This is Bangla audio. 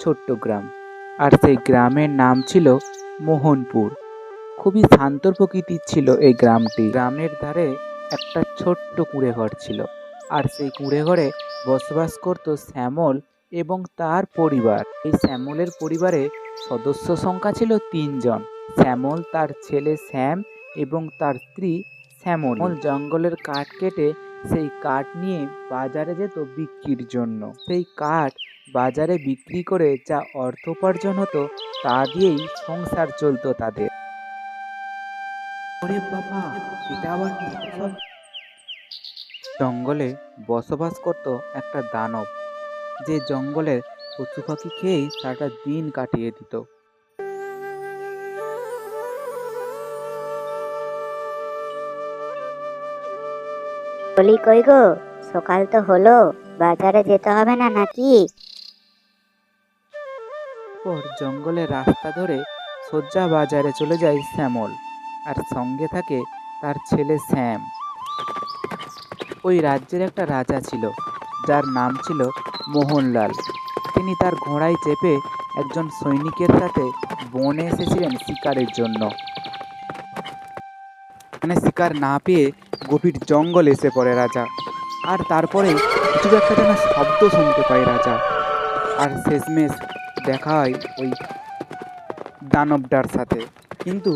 ছোট্ট গ্রাম, আর সেই গ্রামের নাম ছিল মোহনপুর। খুবই শান্ত প্রকৃতির ছিল এই গ্রামটি। গ্রামের ধারে একটা ছোট্ট কুঁড়ে ঘর ছিল, আর সেই কুঁড়ে ঘরে বসবাস করত শ্যামল এবং তার পরিবার। এই শ্যামলের পরিবারে সদস্য সংখ্যা ছিল 3 জন। শ্যামল, তার ছেলে শ্যাম এবং তার স্ত্রী শ্যামল। জঙ্গলের কাঠ কেটে সেই কাঠ নিয়ে বাজারে যেত বিক্রির জন্য। সেই কাঠ বাজারে বিক্রি করে যা অর্থ উপার্জন হতো তা দিয়েই সংসার চলতো তাদের। ওরে বাবা, এটা আবার কি সব? জঙ্গলে বসবাস করত একটা দানব, যে জঙ্গলের পশু পাখি খেয়েই সারাটা দিন কাটিয়ে দিত। বলি কই গো, সকাল তো হলো, বাজারে যেতে হবে না নাকি? পর জঙ্গলের রাস্তা ধরে সোজা বাজারে চলে যায় শ্যামল, আর সঙ্গে থাকে তার ছেলে শ্যাম। ওই রাজ্যের একটা রাজা ছিল, যার নাম ছিল মোহনলাল। তিনি তার ঘোড়ায় চেপে একজন সৈনিকের সাথে বনে এসেছিলেন শিকারের জন্য। মানে শিকার না পেয়ে গভীর জঙ্গল এসে পড়ে রাজা, আর তারপরে কিছু একটা যেন শব্দ শুনতে পায় রাজা। আর শেষমেশ দেখা হয় ওই দানবটার সাথে। কিন্তু